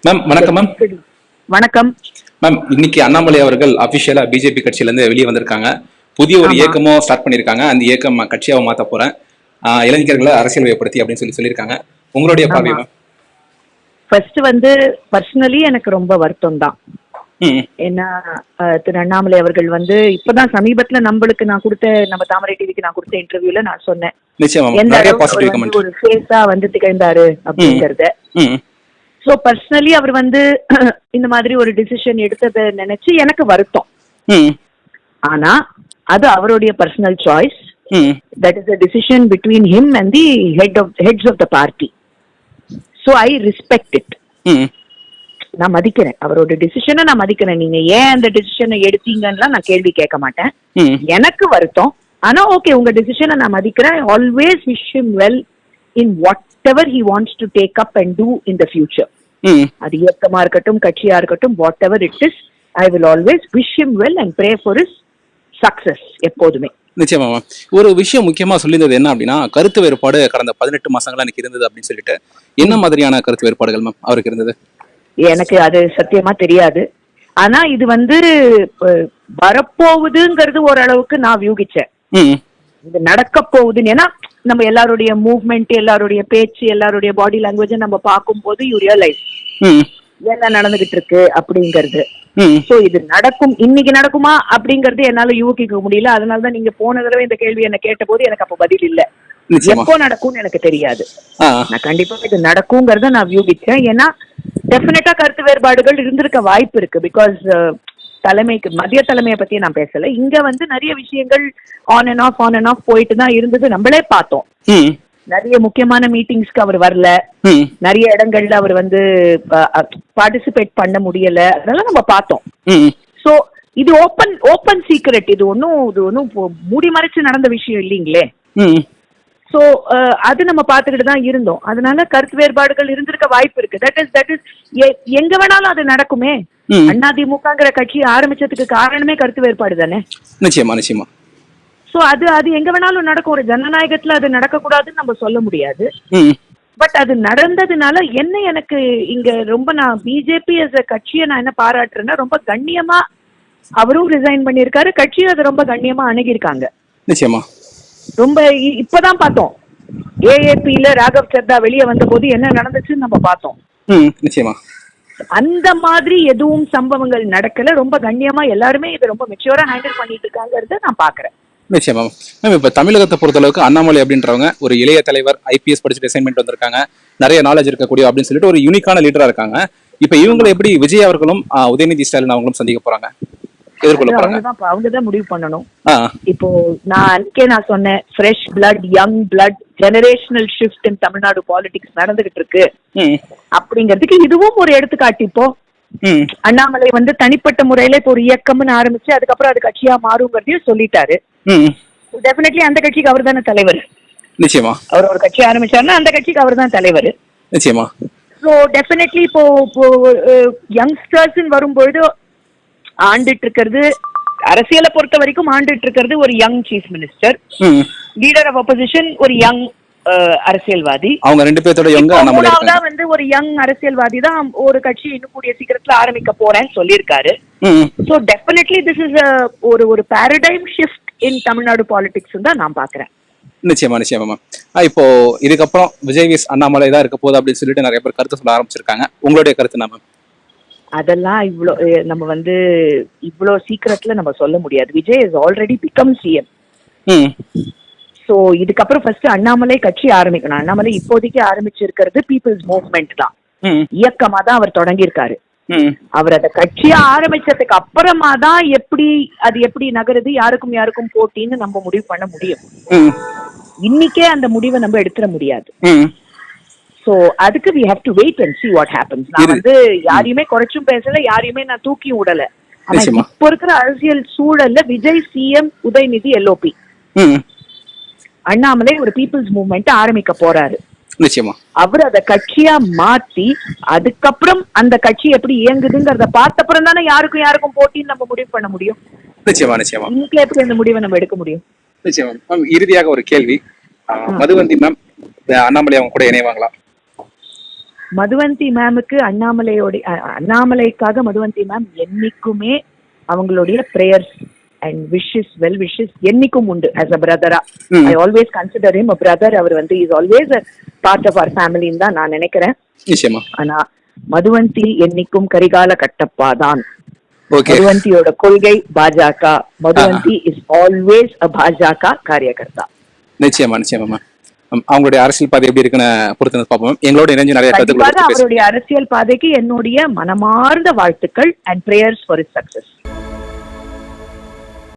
Ma'am வணக்கம் ma'am. வணக்கம் ma'am, இன்னைக்கு அண்ணாமலை அவர்கள் அபிஷியலா பிஜேபி கட்சியில இருந்து வெளியே வந்திருக்காங்க. புதிய ஒரு இயக்கமும் ஸ்டார்ட் பண்ணிருக்காங்க. அந்த இயக்கம் கட்சியாவை மாத்த போறேன், இளைஞர்களை அரசியல் வயப்படுத்தி அப்படின்னு சொல்லியிருக்காங்க. உங்களுடைய பார்வை மேம்? ஃபர்ஸ்ட் பர்சனலி எனக்கு ரொம்ப வருத்தம் தான். ஏன்னா திரு அண்ணாமலை அவர்கள் இப்பதான் சமீபத்துல நான் கொடுத்த நம்ம தாமரை டிவிக்கு நான் கொடுத்த இன்டர்வியூல நான் சொன்னேன் எந்த ஒரு ஃபேஸா திகழ்ந்தாரு அப்படிங்கறத. சோ பர்சனலி அவர் இந்த மாதிரி ஒரு டிசிஷன் எடுத்ததை நினைச்சு எனக்கு வருத்தம். ஆனா அது அவருடைய personal choice. That is a decision between him and the heads of the party. So I respect it. நான் மதிக்கிறேன் அவரோட டிசிஷனை, நான் மதிக்கிறேன். நீங்க ஏன் அந்த டிசிஷனை எடுத்தீங்கன்னா நான் கேள்வி கேட்க மாட்டேன். எனக்கு வருத்தம். ஆனா ஓகே, உங்க டிசிஷனை நான் மதிக்கிறேன். Always wish him well in whatever he wants to take up and do in the future. அது இயக்கமா இருக்கட்டும், கட்சியா இருக்கட்டும், whatever it is, I will always wish him well and pray for his success எப்போதுமே. நிச்சயமா. ஒரு விஷயம் முக்கியமா சொல்லியிருந்தது என்ன அப்படின்னா, கருத்து வேறுபாடு கடந்த 18 மாசங்களா எனக்கு இருந்தது அப்படின்னு சொல்லிட்டு, என்ன மாதிரியான கருத்து வேறுபாடுகள் மேம் அவருக்கு இருந்தது? எனக்கு அது சத்தியமா தெரியாது. ஆனா இது வரப்போகுதுங்கிறது ஓரளவுக்கு நான் வியூகிச்சேன். இது நடக்க போகுதுன்னு. ஏன்னா நம்ம எல்லாருடைய மூவ்மெண்ட், எல்லாருடைய பேச்சு, எல்லாருடைய பாடி லாங்குவேஜ் நம்ம பார்க்கும் போது யூ ரியலைஸ் என்ன நடந்துகிட்டு இருக்கு அப்படிங்கறது. சோ இது நடக்கும், இன்னைக்கு நடக்குமா அப்படிங்கறது என்னால யூகிக்க முடியல. அதனாலதான் நீங்க போன தடவை இந்த கேள்வி என்ன கேட்ட போது எனக்கு அப்ப பதில் இல்ல. எப்போ நடக்கும்னு எனக்கு தெரியாது. நான் கண்டிப்பா இது நடக்குங்கிறத நான் வியூகிச்சேன். ஏன்னா டெஃபினட்டா கருத்து வேறுபாடுகள் இருந்திருக்க வாய்ப்பு இருக்கு. பிகாஸ் தலைமைக்கு, மத்திய தலைமையை பத்தி நான் பேசல. இங்க நிறைய விஷயங்கள் ஆன் அண்ட் ஆஃப் போயிட்டு தான் இருந்தது. நம்மளே பார்த்தோம். நிறைய முக்கியமான மீட்டிங்ஸ்க்கு அவர் வரல. நிறைய இடங்கள்ல அவர் பார்ட்டிசிபேட் பண்ண முடியல. அதெல்லாம் நம்ம பார்த்தோம். சோ இது ஓப்பன் சீக்ரெட். இது ஒன்னும் மூடி மறைச்சு நடந்த விஷயம் இல்லீங்களே. சோ அது நம்ம பார்த்துக்கிட்டு தான் இருந்தோம். அதனால கருத்து வேறுபாடுகள் இருந்திருக்க வாய்ப்பு இருக்கு. தட் இஸ் எங்க வேணாலும் அது நடக்குமே. அதிமுகங்கிற கட்சி ஆரம்பிச்சதுக்கு காரணமே கருத்து வேறுபாடு தானே. நிச்சயமா நிச்சயமா. சோ அது எங்க வேணாலும் நடக்கும். ஒரு ஜனநாயகத்துல அது நடக்க கூடாதுன்னு நம்ம சொல்ல முடியாது. பட் அது நடந்ததுனால எனக்கு இங்க நான் பிஜேபி as a கட்சியை நான் என்ன பாராட்டுறேன்னா, ரொம்ப கண்ணியமா அவரும் ரிசைன் பண்ணிருக்காரு. கட்சியும் அதை ரொம்ப கண்ணியமா அணுகிருக்காங்க. நிச்சயமா. ரொம்ப இப்பதான் பார்த்தோம். ஏஏபில ராகவ் சர்தா வெளியே வந்த போது என்ன நடந்துச்சுன்னு நம்ம பார்த்தோம். நிச்சயமா. அந்த மாதிரி எதுவும் சம்பவங்கள் நடக்கல. ரொம்ப கண்ணியமா எல்லாருமே இதை ரொம்ப மெச்சூரா ஹேண்டில் பண்ணிட்டு இருக்காங்கிறத நான் பாக்குறேன். நிச்சயமா மேம். இப்ப தமிழகத்தை பொறுத்த அளவுக்கு அண்ணாமலை அப்படின்றவங்க ஒரு இளைய தலைவர், IPS படிச்சுட்டு அசைன்மெண்ட் வந்திருக்காங்க, நிறைய நாலேஜ் இருக்கக்கூடிய அப்படின்னு சொல்லிட்டு ஒரு யூனிக்கான லீடரா இருக்காங்க. இப்ப இவங்களை எப்படி விஜய் அவர்களும் உதயநிதி ஸ்டாலின் அவங்களும் சந்திக்க போறாங்க, எதிர்கொள்ள போறாங்க? அவங்கதான் முடிவு பண்ணணும். இப்போ நான் சொன்னேன், fresh blood, young blood, generational shift in Tamil Nadu politics நடந்துகிட்டு இருக்கு அப்படிங்கிறதுக்கு இதுவும் ஒரு எடுத்துக்காட்டு. இப்போ அண்ணாமலை தனிப்பட்ட முறையில இப்போ ஒரு இயக்கம்னு ஆரம்பிச்சு அதுக்கப்புறம் அது கட்சியா மாறுங்கிறதையும் சொல்லிட்டாரு. டெஃபினெட்லி அந்த கட்சிக்கு அவர் தானே தலைவர். நிச்சயமா. அவர் ஒரு கட்சி ஆரம்பிச்சாருன்னா அந்த கட்சிக்கு அவர் தான் தலைவர். நிச்சயமா. ஸோ டெஃபினெட்லி இப்போ யங்ஸ்டர்ஸ் வரும்பொழுது ஆண்டுட்டு இருக்கிறது, அரசியலை பொறுத்த வரைக்கும் ஆண்டுட்டு இருக்கிறது ஒரு young chief minister, leader of opposition ஒரு யங் அரசியல்வாதி. அவங்க ரெண்டு பேரோட ஒரு யங் அரசியல்வாதி தான் ஒரு கட்சி இன்னும் கூடிய சீக்கிரத்துல ஆரம்பிக்க போறேன்னு சொல்லியிருக்காரு. சோ டெஃபினெட்லி திஸ் இஸ் ஒரு பாரடைம் ஷிஃப்ட் இன் தமிழ்நாடு பாலிடிக்ஸ் தான் நான் பாக்குறேன். நிச்சயமா நிச்சயமா. இப்போ இதுக்கப்புறம் விஜய் விஸ் அண்ணாமலை தான் இருக்க போகுது அப்படின்னு சொல்லிட்டு நிறைய பேர் கருத்து சொல்ல ஆரம்பிச்சிருக்காங்க. உங்களுடைய கருத்து என்ன மேம்? அதெல்லாம் நம்ம இவ்வளோ சீக்கிரத்துல நம்ம சொல்ல முடியாது. Vijay is already become CM. So இதுக்கப்புறம் ஃபர்ஸ்ட் அண்ணாமலை கட்சி ஆரம்பிக்கணும். அண்ணாமலை இப்போதைக்கு ஆரம்பிச்சிருக்கிறது பீப்புள்ஸ் மூவ்மெண்ட் தான், இயக்கமா தான் அவர் தொடங்கியிருக்காரு. அவர் அந்த கட்சியா ஆரம்பிச்சதுக்கு அப்புறமா தான் எப்படி நகருது, யாருக்கும் போட்டின்னு நம்ம முடிவு பண்ண முடியும். இன்னைக்கே அந்த முடிவை நம்ம எடுத்துட முடியாது. சோ அதுக்கு we have to wait and see what happens. நான் யாரையுமே குறைச்சும் பேசல, யாரையுமே நான் தூக்கி விடல. ஆனா இப்ப இருக்கிற அரசியல் சூழல்ல விஜய் சிஎம், உதயநிதி LOP, அண்ணாமலை ஒரு பீப்புள்ஸ் மூவ்மெண்ட் ஆரம்பிக்க போறாரு. நிச்சயமா. அவர் அத கட்சியா மாத்தி அதுக்கப்புறம் அந்த கட்சி எப்படி இயங்குதுங்கிறத பார்த்தப்புறம் தானே யாருக்கும் போட்டின்னு நம்ம முடிவு பண்ண முடியும். நிச்சயமா நிச்சயமா. இன்னைக்கு எப்படி அந்த முடிவை நம்ம எடுக்க முடியும்? நிச்சயமா மேம். இறுதியாக ஒரு கேள்வி, மதுவந்தி மேம் அண்ணாமலை அவங்க கூட இணைவாங்களா? மதுவந்தி மேமுக்கு அண்ணாமலைக்காக மதுவந்தி மேம் என்னைக்குமே அவங்களுடைய prayers and wishes well wishes என்னைக்கும் உண்டு. ஆஸ் அ பிரதரா I always consider him a brother. அவர் வந்து is always a part of our ஃபேமிலின்னு தான் நான் நினைக்கிறேன். நிச்சயமா. ஆனா மதுவந்தி என்னைக்கும் கரிகால கட்டப்பா தான். ஓகே. மதுவந்தியோட கொள்கை பாஜக. மதுவந்தி இஸ் ஆல்வேஸ் அ பாஜக காரியகர்த்தா. நிச்சயமா நிச்சயமா. அவங்களுடைய அரசியல் பாதை எப்படி இருக்குன்னு பொறுத்து பார்ப்போம். எங்களோட இணைஞ்சு நிறைய கருத்துக்கள் அவருடைய அரசியல் பாதைக்கு என்னுடைய மனமார்ந்த வாழ்த்துக்கள் and prayers for is success.